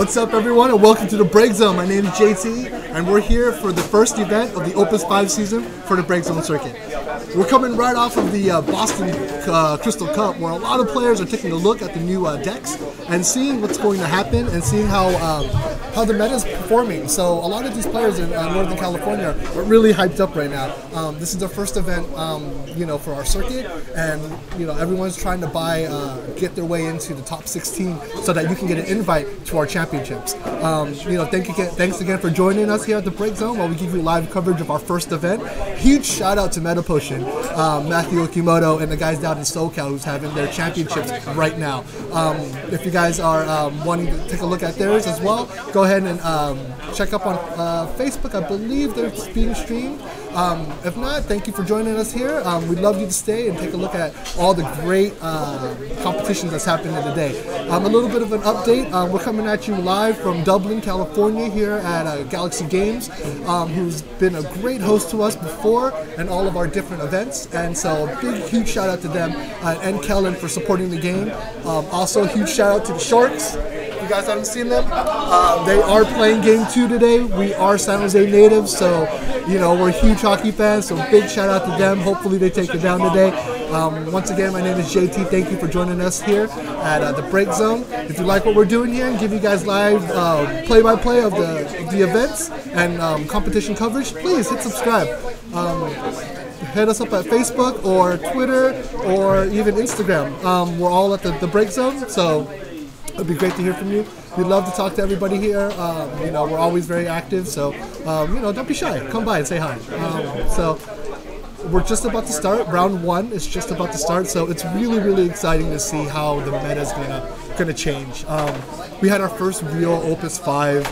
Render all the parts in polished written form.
What's up, everyone, and welcome to the Break Zone. My name is JT, and we're here for the first event of the Opus 5 season for the Break Zone circuit. We're coming right off of the Boston Crystal Cup, where a lot of players are taking a look at the new decks and seeing what's going to happen and seeing how the meta is performing. So a lot of these players in Northern California are really hyped up right now. This is their first event, for our circuit, and everyone's trying to get their way into the top 16 so that you can get an invite to our championships. Thanks again for joining us here at the Break Zone while we give you live coverage of our first event. Huge shout out to Meta Potion, Matthew Okimoto, and the guys down in SoCal who's having their championships right now. If you guys are wanting to take a look at theirs as well, go ahead and check up on Facebook. I believe they're being streamed. If not, thank you for joining us here. We'd love you to stay and take a look at all the great competitions that's happening today. A little bit of an update. We're coming at you live from Dublin, California, here at Galaxy Games, who's been a great host to us before and all of our different events. And so a big, huge shout out to them and Kellen for supporting the game. Also, a huge shout out to the Sharks. If you guys haven't seen them, they are playing game 2 today. We are San Jose natives, so we're huge hockey fans, so big shout out to them. Hopefully they take it down today. Once again, my name is JT. Thank you for joining us here at the Break Zone. If you like what we're doing here and give you guys live play-by-play of the events and competition coverage, please hit subscribe. Hit us up at Facebook or Twitter or even Instagram. We're all at the Break Zone, so it'd be great to hear from you. We'd love to talk to everybody here. We're always very active, so don't be shy. Come by and say hi. So we're just about to start. Round 1 is just about to start, so it's really, really exciting to see how the meta is gonna change. We had our first real Opus 5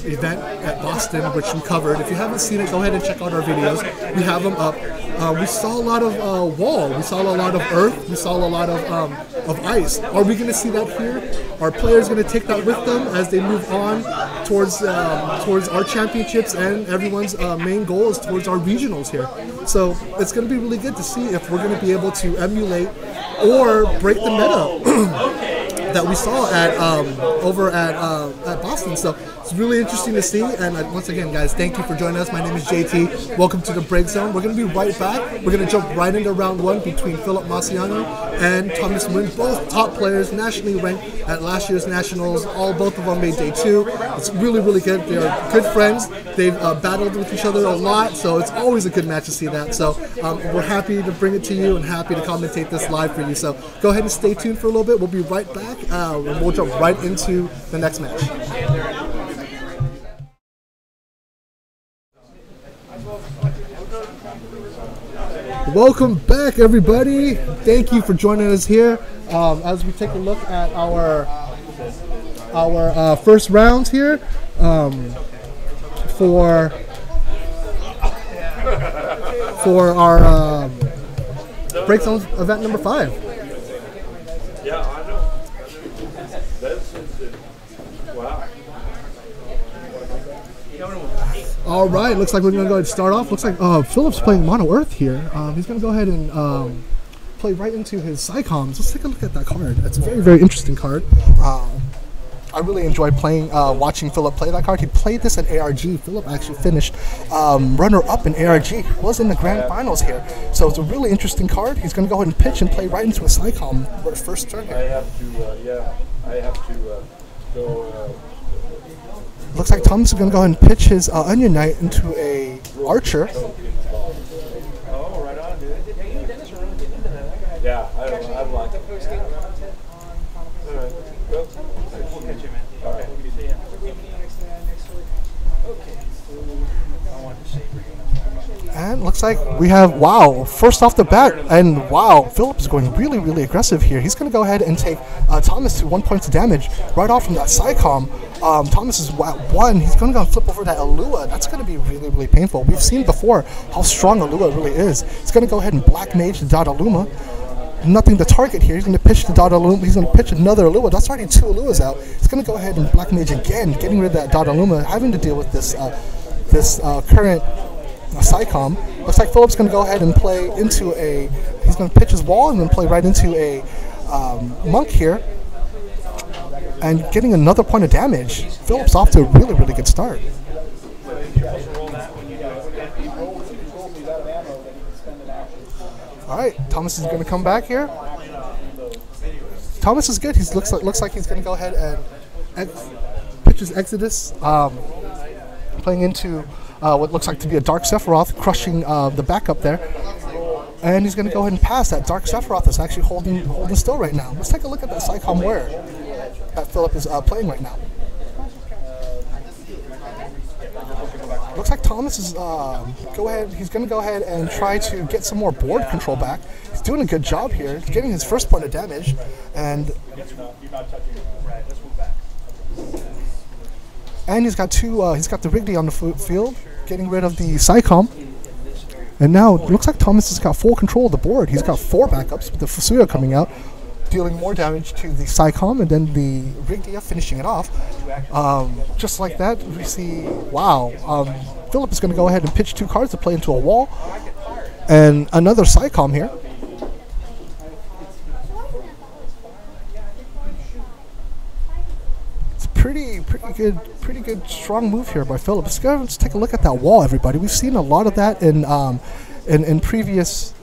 event at Boston, which we covered. If you haven't seen it, go ahead and check out our videos. We have them up. We saw a lot of wall. We saw a lot of earth. We saw a lot of ice. Are we going to see that here? Are players going to take that with them as they move on towards our championships, and everyone's main goal is towards our regionals here? So it's going to be really good to see if we're going to be able to emulate or break the meta that we saw over at Boston. So it's really interesting to see. And once again, guys, thank you for joining us. My name is JT. Welcome to the Break Zone. We're going to be right back. We're going to jump right into round 1 between Philip Massiano and Thomas Nguyen, both top players, nationally ranked at last year's nationals. Both of them made day 2. It's really, really good. They are good friends. They've battled with each other a lot, so it's always a good match to see that. So we're happy to bring it to you and happy to commentate this live for you. So go ahead and stay tuned for a little bit. We'll be right back, and we'll jump right into the next match. Welcome back, everybody. Thank you for joining us here as we take a look at our first rounds here for our Break Zone event number 5. Yeah, I know. Wow. All right, looks like we're going to go ahead and start off. Looks like Philip's playing Mono Earth here. He's going to go ahead and play right into his Psychoms. Let's take a look at that card. It's a very, very interesting card. I really enjoy watching Philip play that card. He played this at ARG. Philip actually finished runner-up in ARG. He was in the grand finals here. So it's a really interesting card. He's going to go ahead and pitch and play right into a Psychom for his first turn here. I have to go... Looks like Thomas is going to go ahead and pitch his Onion Knight into a Archer. Oh, right on, dude. Yeah, I don't know. I'm like... All right. Well, we'll catch you, man. All right. See ya. Okay. I wanted to say And looks like we have, wow, first off the bat, and wow, Philip is going really, really aggressive here. He's going to go ahead and take Thomas to 1 point of damage right off from that Psychom. Thomas is at 1. He's going to go and flip over that Alua. That's going to be really, really painful. We've seen before how strong Alua really is. He's going to go ahead and Black Mage the Dot Aluma. Nothing to target here. He's going to pitch the Dot Aluma. He's going to pitch another Alua. That's already 2 Aluas out. He's going to go ahead and Black Mage again, getting rid of that Dot Aluma, having to deal with this current Psychom. Looks like Philip's going to go ahead and play into a... He's going to pitch his wall and then play right into a Monk here. and getting another point of damage. Philip's off to a really, really good start. All right, Thomas is going to come back here. Thomas is good. He looks like he's going to go ahead and pitch his Exodus, playing into what looks like to be a Dark Sephiroth, crushing the backup there. And he's going to go ahead and pass that. Dark Sephiroth is actually holding still right now. Let's take a look at that Psycom Wear that Philip is playing right now. Looks like Thomas is he's going to go ahead and try to get some more board control back. He's doing a good job here. He's getting his first point of damage, and he's got he's got the Rigby on the field, getting rid of the Psycom. And now it looks like Thomas has got full control of the board. He's got 4 backups with the Fusuya coming out, dealing more damage to the Psycom, and then the Rigby finishing it off. Just like that, we see, wow, Philip is going to go ahead and pitch 2 cards to play into a wall, and another Psycom here. It's pretty good, strong move here by Philip. Let's take a look at that wall, everybody. We've seen a lot of that in previous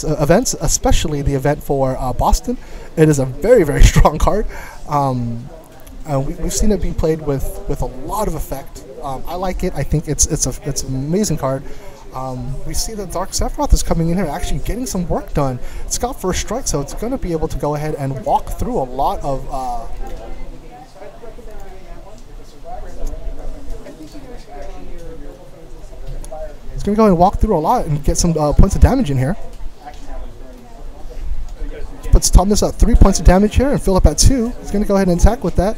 events, especially the event for Boston. It is a very, very strong card. We've seen it being played with a lot of effect. I like it. I think it's an amazing card. We see that Dark Sephiroth is coming in here, actually getting some work done. It's got first strike, so it's going to be able to go ahead and walk through a lot of. It's going to go ahead and walk through a lot and get some points of damage in here. Puts Thomas at 3 points of damage here and Philip at 2. He's going to go ahead and attack with that.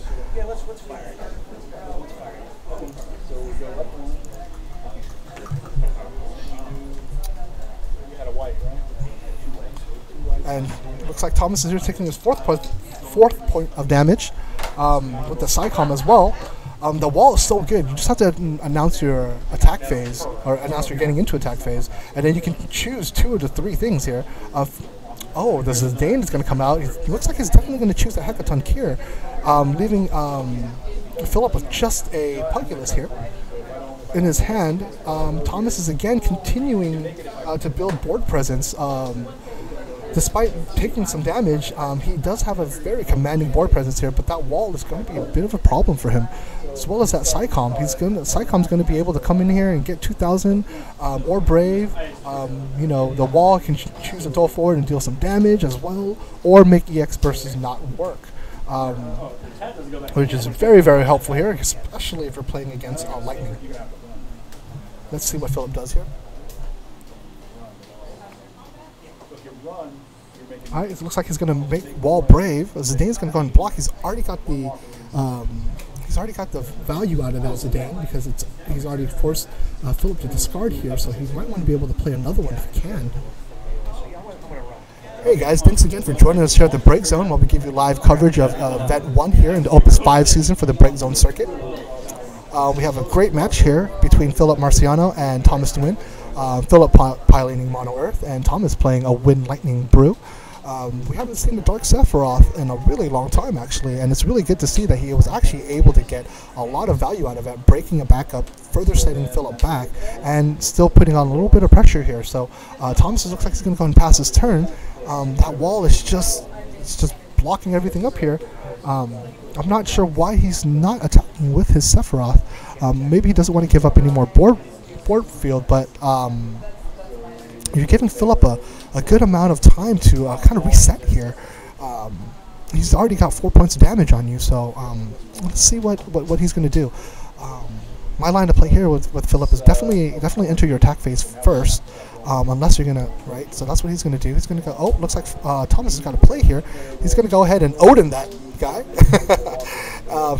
And looks like Thomas is here taking his fourth point of damage with the Psycom as well. The wall is so good. You just have to announce your attack phase, or announce you're getting into attack phase, and then you can choose 2 of the 3 things here. Oh, there's a Dane that's going to come out. It looks like he's definitely going to choose the Hecaton Kier, leaving Philip with just a Pugulus here in his hand. Thomas is again continuing to build board presence. Despite taking some damage, he does have a very commanding board presence here, but that wall is going to be a bit of a problem for him, as well as that Psycom. Psycom's going to be able to come in here and get 2,000 or Brave. The wall can choose to go forward and deal some damage as well, or make EX bursts not work, which is very, very helpful here, especially if you're playing against Lightning. Let's see what Philip does here. Alright, it looks like he's going to make wall Brave. Zidane's going to go and block. He's already got the value out of that Zidane, because he's already forced Philip to discard here, so he might want to be able to play another one if he can. Hey guys, thanks again for joining us here at the Break Zone, while we give you live coverage of Event 1 here in the Opus 5 season for the Break Zone circuit. We have a great match here between Philip Marciano and Thomas DeWin. Philip piloting Mono Earth and Thomas playing a Wind Lightning Brew. We haven't seen the Dark Sephiroth in a really long time, actually, and it's really good to see that he was actually able to get a lot of value out of it, breaking a backup, further setting Philip back, and still putting on a little bit of pressure here. So Thomas looks like he's going to go and pass his turn. That wall is just blocking everything up here. I'm not sure why he's not attacking with his Sephiroth. Maybe he doesn't want to give up any more board field, but you're giving Philip a good amount of time to kind of reset here. He's already got 4 points of damage on you, so let's see what he's going to do. My line to play here with Philip is definitely enter your attack phase first, unless you're going to, right? So that's what he's going to do. He's going to go, oh, looks like Thomas has got to play here. He's going to go ahead and Odin that guy.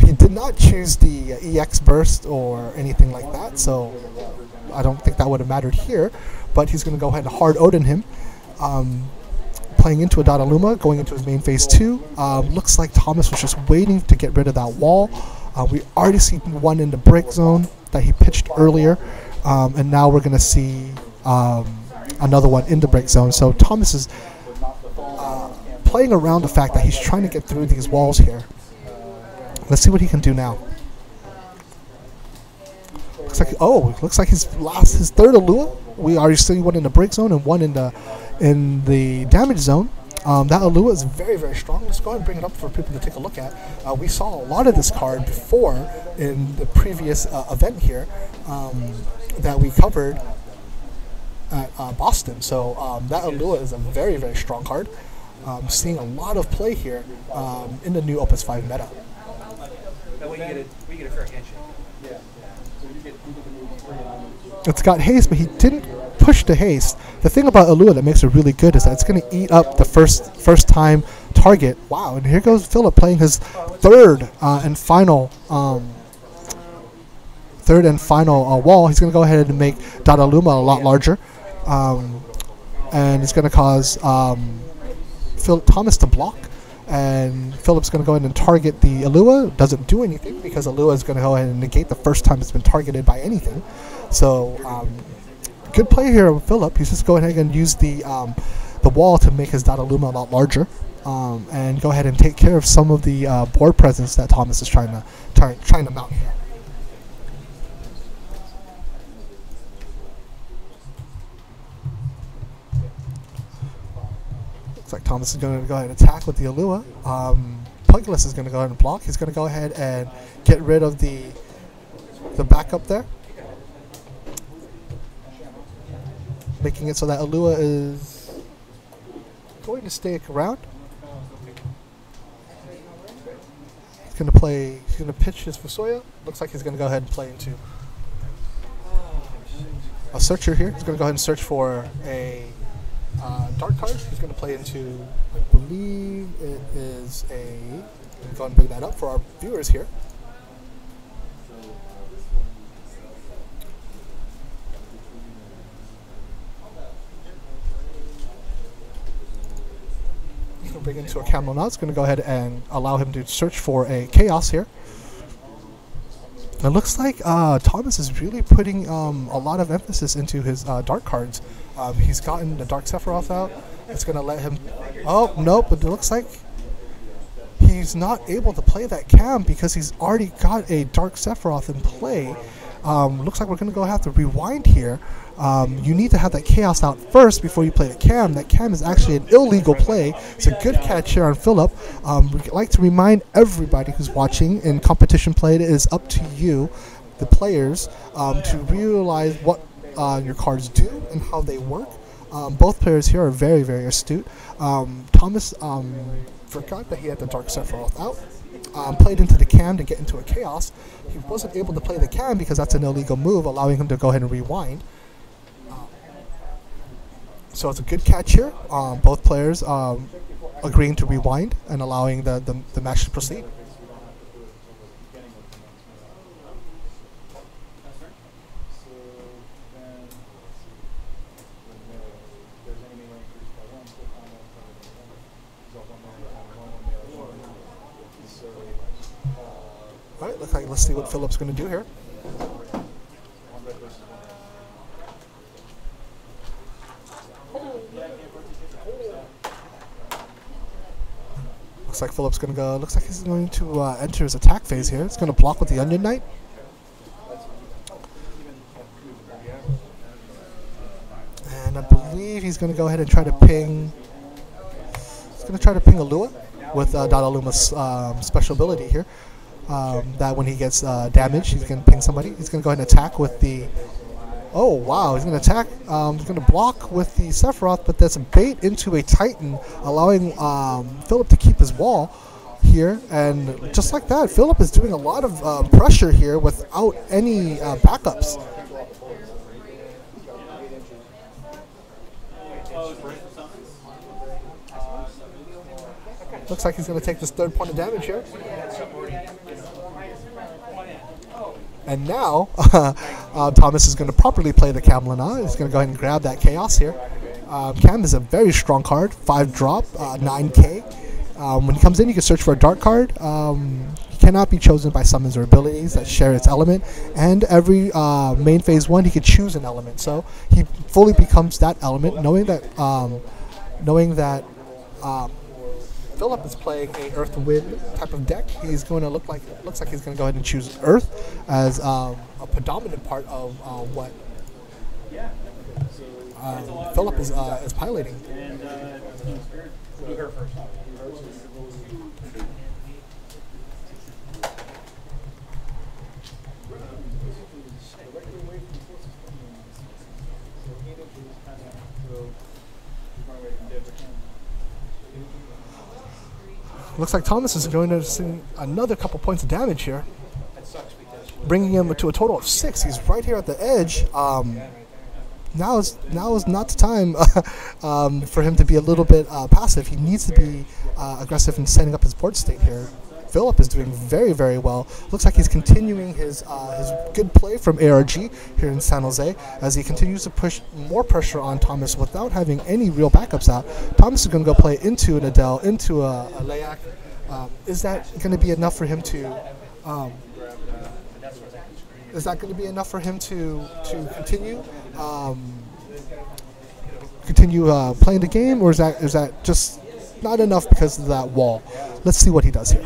He did not choose the EX burst or anything like that, so I don't think that would have mattered here, but he's going to go ahead and hard Odin him. Playing into a Dadaluma, going into his main phase 2. Looks like Thomas was just waiting to get rid of that wall. We already see one in the break zone that he pitched earlier, and now we're going to see another one in the break zone. So Thomas is playing around the fact that he's trying to get through these walls here. Let's see what he can do now. Looks like his third Alua. We already see one in the break zone and one in the damage zone. That Alua is very, very strong. Let's go ahead and bring it up for people to take a look at. We saw a lot of this card before in the previous event here that we covered at Boston. So that Alua is a very, very strong card. Seeing a lot of play here in the new Opus 5 meta. That way we get a fair handshake. It's got haste, but he didn't push the haste. The thing about Alua that makes it really good is that it's going to eat up the first time target. Wow, and here goes Philip playing his third and final wall. He's going to go ahead and make Dadaluma a lot larger. And it's going to cause Thomas to block. And Philip's going to go ahead and target the Alua. Doesn't do anything because Alua is going to go ahead and negate the first time it's been targeted by anything. So good play here with Philip. He's just going ahead and use the wall to make his Dadaluma a lot larger, and go ahead and take care of some of the board presence that Thomas is trying to mount here. Looks like Thomas is going to go ahead and attack with the Alua. Pugless is going to go ahead and block. He's going to go ahead and get rid of the backup there, making it so that Alua is going to stay around. He's going to pitch his Fusoya. Looks like he's going to go ahead and play into a searcher here. He's going to go ahead and search for a dark card. He's going to play into, I believe it is a, go ahead and bring that up for our viewers here. He's going to bring into a Camel now. It's going to go ahead and allow him to search for a Chaos here. It looks like Thomas is really putting a lot of emphasis into his dark cards. He's gotten the Dark Sephiroth out. It's going to let him... Oh, nope, but it looks like he's not able to play that Cam because he's already got a Dark Sephiroth in play. Looks like we're going to have to rewind here. You need to have that Chaos out first before you play the Cam. That Cam is actually an illegal play. It's a good catch here on Philip. We'd like to remind everybody who's watching in competition play, it is up to you, the players, to realize what your cards do and how they work. Both players here are very, very astute. Thomas forgot that he had the Dark Sephiroth out. Played into the Cam to get into a Chaos. He wasn't able to play the Cam because that's an illegal move, allowing him to go ahead and rewind. So it's a good catch here. Both players agreeing to rewind and allowing the match to proceed. Alright, let's see what Philip's going to do here. Looks like Philip's going to go. Looks like he's going to enter his attack phase here. It's going to block with the Onion Knight. And I believe he's going to go ahead and try to ping. He's going to try to ping Alua with Dadaluma's special ability here. That when he gets damage, he's going to ping somebody. He's going to go ahead and attack with the... Oh, wow. He's going to attack. He's going to block with the Sephiroth, but that's a bait into a Titan, allowing Philip to keep his wall here. And just like that, Philip is doing a lot of pressure here without any backups. Looks like he's going to take this third point of damage here. And now, Thomas is going to properly play the Camlana. He's going to go ahead and grab that Chaos here. Cam is a very strong card, 5 drop, 9k. When he comes in, you can search for a dark card. He cannot be chosen by summons or abilities that share its element. And every main phase 1, he could choose an element. So he fully becomes that element, knowing that Philip is playing a Earth Wind type of deck. He's going to looks like he's going to go ahead and choose Earth as a predominant part of what Philip is piloting. We'll do her first. Looks like Thomas is going to see another couple points of damage here, bringing him to a total of 6. He's right here at the edge. Now is not the time for him to be a little bit passive. He needs to be aggressive in setting up his board state here. Philip is doing very, very well. Looks like he's continuing his good play from ARG here in San Jose as he continues to push more pressure on Thomas without having any real backups out. Thomas is going to go play into an Adele, into a Layak. Is that going to be enough for him to? Is that going to be enough for him to continue? Playing the game, or is that just not enough because of that wall? Let's see what he does here.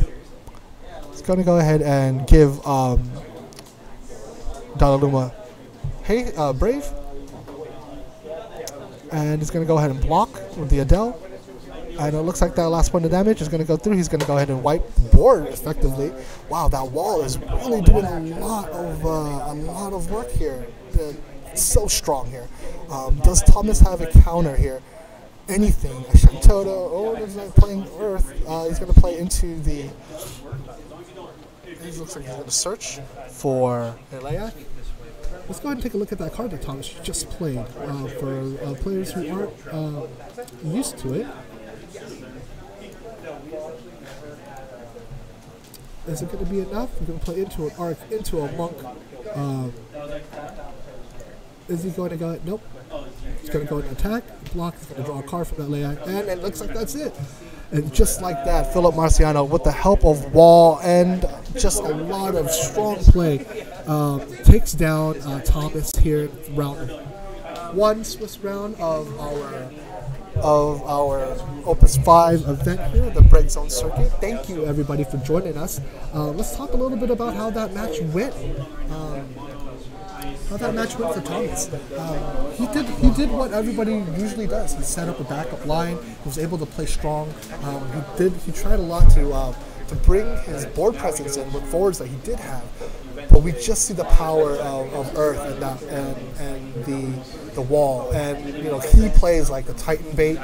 He's going to go ahead and give Dalaluma, hey, Brave, and he's going to go ahead and block with the Adele. And it looks like that last point of damage is going to go through. He's going to go ahead and wipe the board effectively. Wow, that wall is really doing a lot of work here. It's so strong here. Does Thomas have a counter here? Anything? A Shantoto? Oh, he's not playing Earth. He's going to play into the. It looks like he's going to search for Elayak. Let's go ahead and take a look at that card that Thomas just played. For players who aren't used to it. Is it going to be enough? We're going to play into an Arc, into a Monk. Is he going to go? Nope. He's going to go and attack, block. He's going to draw a card from that layout, and it looks like that's it. And just like that, Philip Marciano, with the help of Wall and just a lot of strong play, takes down Thomas here in round 1, Swiss round of our Opus 5 event here, the Break Zone circuit. Thank you everybody for joining us. Let's talk a little bit about how that match went. How that match went for Thomas. He did what everybody usually does. He set up a backup line. He was able to play strong. He tried a lot to bring his board presence in with forwards that he did have. But we just see the power of Earth and the wall, and he plays like the Titan bait,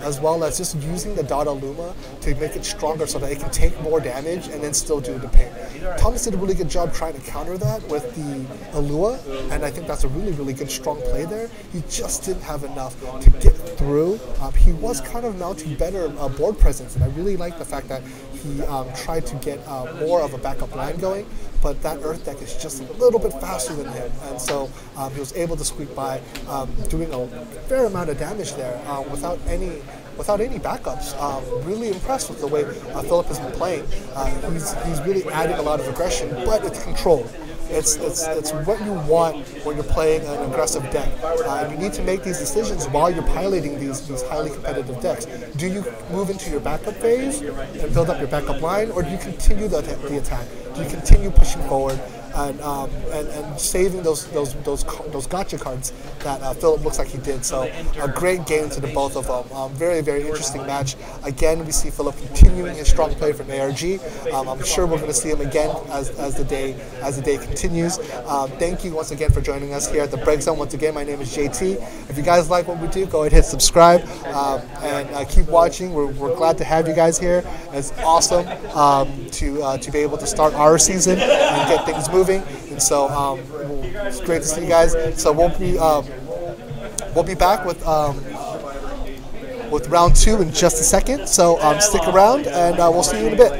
as well as just using the Dada Luma to make it stronger so that it can take more damage and then still do the pain. Thomas did a really good job trying to counter that with the Alua, and I think that's a really, really good strong play there. He just didn't have enough to get through. He was kind of mounting better board presence, and I really like the fact that he tried to get more of a backup line going, but that Earth deck is just a little bit faster than him, and so he was able to squeak by, doing a fair amount of damage there without any backups. Really impressed with the way Philip has been playing. He's really adding a lot of aggression, but it's controlled. It's what you want when you're playing an aggressive deck. You need to make these decisions while you're piloting these highly competitive decks. Do you move into your backup phase and build up your backup line, or do you continue the attack? Do you continue pushing forward and saving those gotcha cards that Philip looks like he did? So a great game to the both of them. Very, very interesting match. Again, we see Philip continuing his strong play from ARG. I'm sure we're going to see him again as the day continues. Thank you once again for joining us here at the Break Zone. Once again, my name is JT. If you guys like what we do, go ahead and hit subscribe and keep watching. We're glad to have you guys here. It's awesome to be able to start our season and get things moving. And so it's great to see you guys. So we'll be back with round 2 in just a second. So stick around, and we'll see you in a bit.